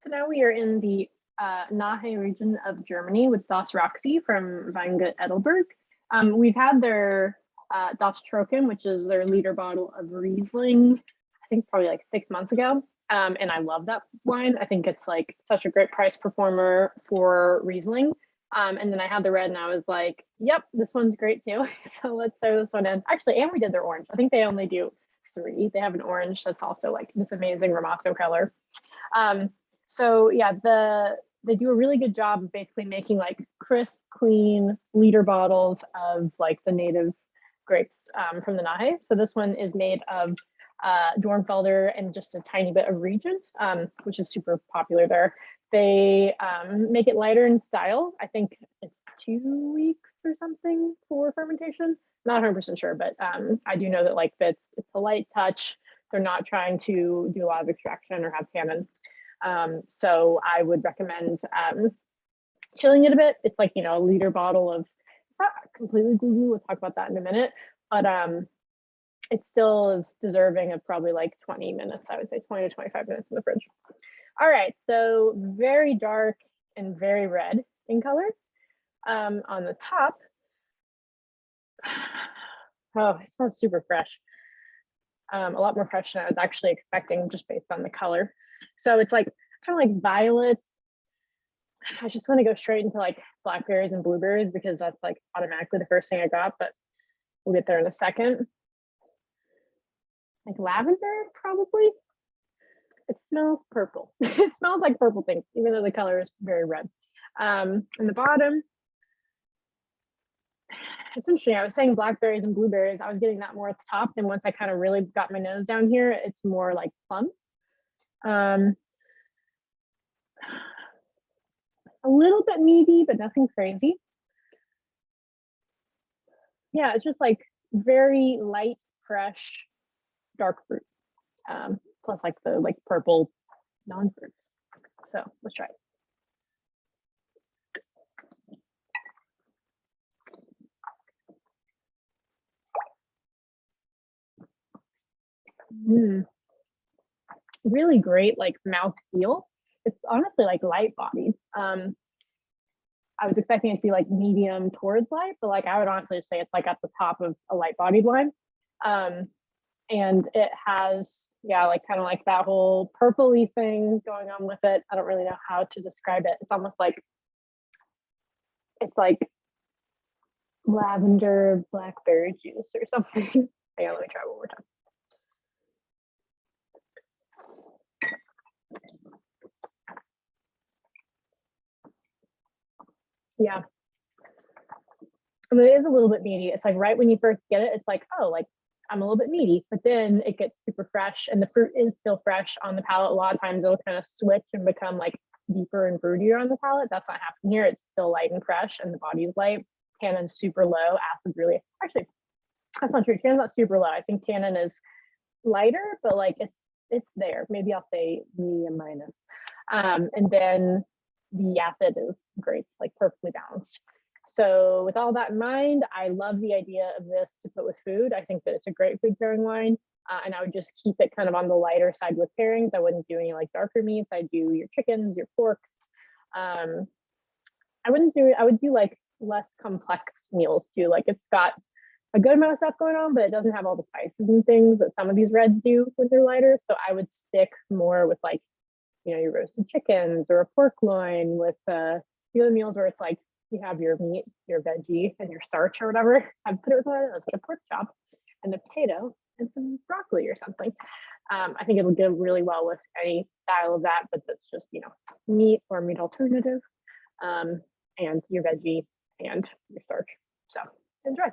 So now we are in the Nahe region of Germany with Das Roxy from Weingut Edelbrg. We've had their Das Trocken, which is their liter bottle of Riesling, I think probably like 6 months ago. And I love that wine. I think it's like such a great price performer for Riesling. And then I had the red and I was like, yep, this one's great too. So let's throw this one in. Actually, and we did their orange. I think they only do 3. They have an orange that's also like this amazing Ramasso color. So yeah, they do a really good job of basically making like crisp, clean liter bottles of like the native grapes from the Nahe. So this one is made of Dornfelder and just a tiny bit of Regent, which is super popular there. They make it lighter in style. I think it's 2 weeks or something for fermentation. Not 100% sure, but I do know that like it's a light touch. They're not trying to do a lot of extraction or have tannin. So I would recommend chilling it a bit. It's like, you know, a liter bottle of, it's not completely glue. We'll talk about that in a minute, but it still is deserving of probably like 20 minutes, I would say 20 to 25 minutes in the fridge. All right, so very dark and very red in color. On the top, oh, it smells super fresh. A lot more fresh than I was actually expecting just based on the color. So it's like kind of like violets. I just want to go straight into like blackberries and blueberries because that's like automatically the first thing I got, but we'll get there in a second. Like lavender, probably. It smells purple. It smells like purple things, even though the color is very red. On the bottom, it's interesting. I was saying blackberries and blueberries. I was getting that more at the top. And once I kind of really got my nose down here, it's more like plums. A little bit meaty, but nothing crazy. Yeah, it's just like very light, fresh, dark fruit. Plus like the like purple non-fruits. So let's try it. Really great like mouth feel. It's honestly like light bodied. I was expecting it to be like medium towards light, but like I would honestly say it's like at the top of a light bodied wine. And it has, yeah, like kind of like that whole purpley thing going on with it. I don't really know how to describe it. It's almost like, it's like lavender blackberry juice or something. Yeah, let me try one more time. Yeah. I mean, it is a little bit meaty. It's like right when you first get it, it's like, oh, like I'm a little bit meaty, but then it gets super fresh and the fruit is still fresh on the palate. A lot of times it'll kind of switch and become like deeper and fruitier on the palate. That's not happening here. It's still light and fresh and the body is light. Tannin's super low. Acid's really, actually, that's not true. Tannin's not super low. I think tannin is lighter, but like it's there. Maybe I'll say medium minus. And then the acid is great, like perfectly balanced. So with all that in mind, I love the idea of this to put with food. I think that it's a great food pairing wine. And I would just keep it kind of on the lighter side with pairings. I wouldn't do any like darker meats. I do your chickens, your porks. I would do like less complex meals too. Like it's got a good amount of stuff going on, but it doesn't have all the spices and things that some of these reds do when they're lighter. So I would stick more with like, you know, your roasted chickens or a pork loin with the other meals where it's like you have your meat, your veggie, and your starch or whatever. I'd put it with like a pork chop and a potato and some broccoli or something. I think it'll go really well with any style of that, but that's just, you know, meat or meat alternative, and your veggie and your starch. So enjoy.